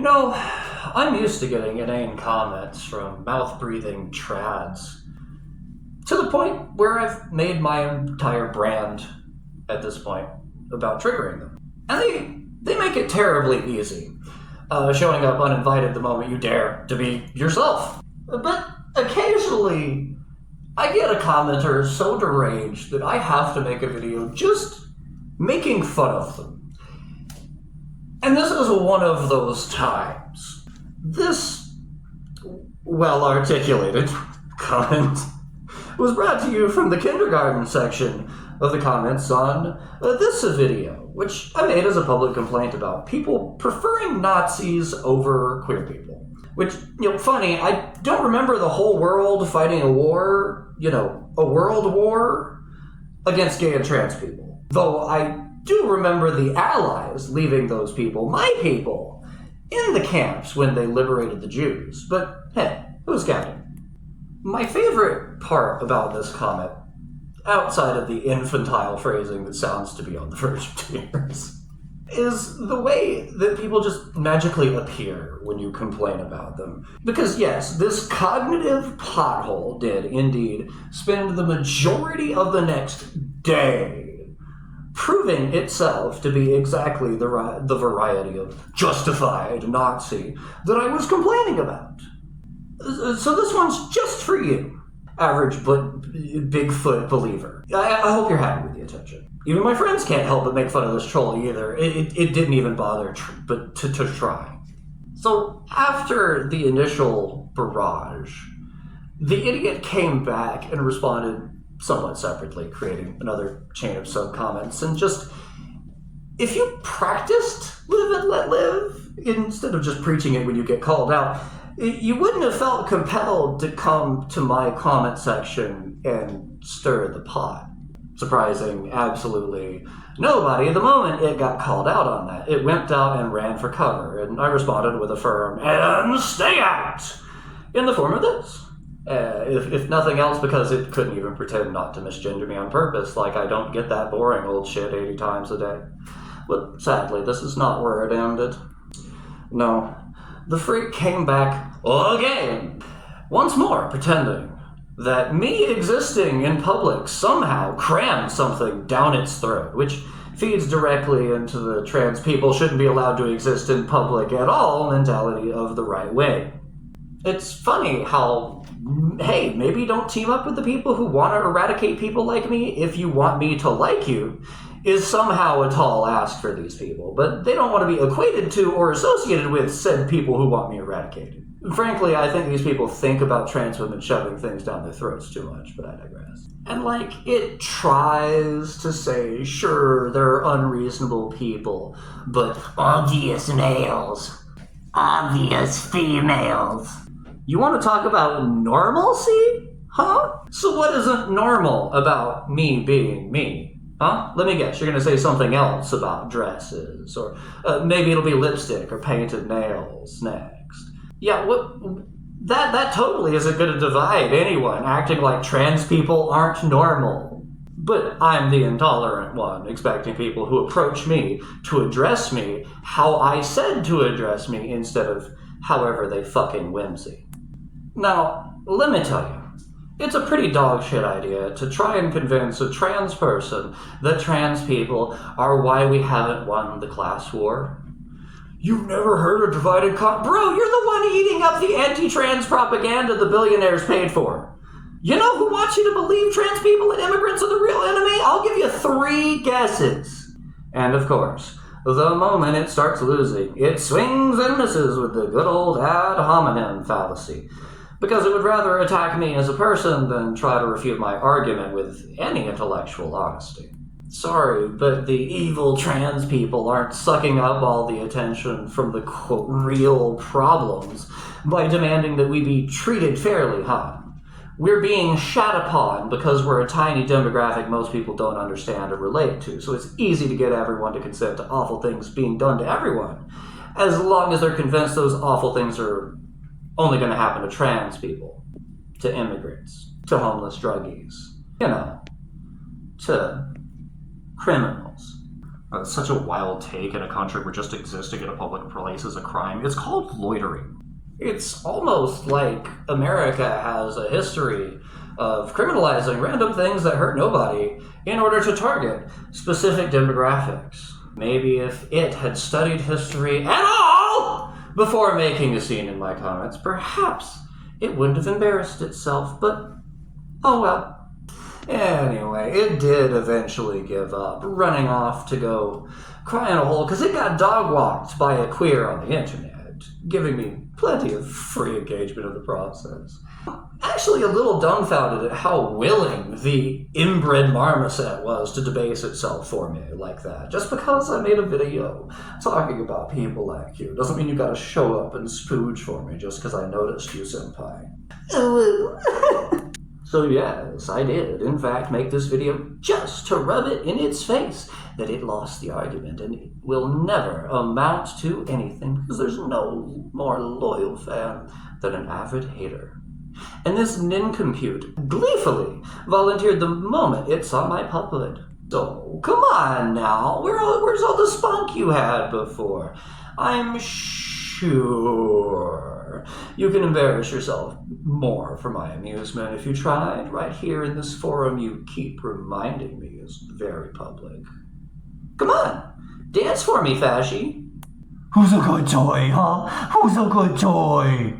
I'm used to getting inane comments from mouth-breathing trads, to the point where I've made my entire brand, at this point, about triggering them. And they make it terribly easy, showing up uninvited the moment you dare to be yourself. But occasionally, I get a commenter so deranged that I have to make a video just making fun of them. And this is one of those times. This well-articulated comment was brought to you from the kindergarten section of the comments on this video, which I made as a public complaint about people preferring Nazis over queer people. Which, funny, I don't remember the whole world fighting a war, a world war against gay and trans people. Though I do remember the Allies leaving those people, my people, in the camps when they liberated the Jews. But hey, who's counting? My favorite part about this comment, outside of the infantile phrasing that sounds to be on the verge of tears, is the way that people just magically appear when you complain about them. Because yes, this cognitive pothole did indeed spend the majority of the next day proving itself to be exactly the variety of justified Nazi that I was complaining about. So this one's just for you, average but Bigfoot believer. I hope you're happy with the attention. Even my friends can't help but make fun of this troll either. It didn't even bother to try. So after the initial barrage, the idiot came back and responded somewhat separately, creating another chain of sub-comments. And just, if you practiced live and let live, instead of just preaching it when you get called out, you wouldn't have felt compelled to come to my comment section and stir the pot. Surprising absolutely nobody the moment it got called out on that. It went out and ran for cover, and I responded with a firm, "And stay out!" in the form of this. If nothing else, because it couldn't even pretend not to misgender me on purpose, like I don't get that boring old shit 80 times a day. But sadly, this is not where it ended. No, the freak came back again, once more pretending that me existing in public somehow crammed something down its throat, which feeds directly into the trans people shouldn't be allowed to exist in public at all mentality of the right way. It's funny how, hey, maybe don't team up with the people who want to eradicate people like me if you want me to like you, is somehow a tall ask for these people. But they don't want to be equated to or associated with said people who want me eradicated. Frankly, I think these people think about trans women shoving things down their throats too much, but I digress. And it tries to say, sure, there are unreasonable people, but obvious males, obvious females. You want to talk about normalcy? Huh? So what isn't normal about me being me? Huh? Let me guess, you're going to say something else about dresses, or maybe it'll be lipstick or painted nails next. Yeah, that totally isn't going to divide anyone, acting like trans people aren't normal. But I'm the intolerant one, expecting people who approach me to address me how I said to address me instead of however they fucking whimsy. Now, let me tell you, it's a pretty dogshit idea to try and convince a trans person that trans people are why we haven't won the class war. You've never heard of divided Bro, you're the one eating up the anti-trans propaganda the billionaires paid for. You know who wants you to believe trans people and immigrants are the real enemy? I'll give you 3 guesses. And of course, the moment it starts losing, it swings and misses with the good old ad hominem fallacy. Because it would rather attack me as a person than try to refute my argument with any intellectual honesty. Sorry, but the evil trans people aren't sucking up all the attention from the, quote, real problems by demanding that we be treated fairly, huh? We're being shat upon because we're a tiny demographic most people don't understand or relate to, so it's easy to get everyone to consent to awful things being done to everyone, as long as they're convinced those awful things are only going to happen to trans people, to immigrants, to homeless druggies, to criminals. Such a wild take in a country where just existing in a public place is a crime. It's called loitering. It's almost like America has a history of criminalizing random things that hurt nobody in order to target specific demographics. Maybe if it had studied history at all before making a scene in my comments, perhaps it wouldn't have embarrassed itself, but oh well. Anyway, it did eventually give up, running off to go cry in a hole because it got dog-walked by a queer on the internet, giving me plenty of free engagement of the process. Actually a little dumbfounded at how willing the inbred marmoset was to debase itself for me like that. Just because I made a video talking about people like you doesn't mean you gotta show up and spooge for me just because I noticed you, senpai. So yes, I did, in fact, make this video just to rub it in its face that it lost the argument and it will never amount to anything because there's no more loyal fan than an avid hater. And this nincompoop gleefully volunteered the moment it saw my puppet. So, come on now, where's all the spunk you had before? I'm sure you can embarrass yourself more for my amusement if you tried. Right here in this forum you keep reminding me is very public. Come on, dance for me, Fashy. Who's a good toy, huh? Who's a good toy?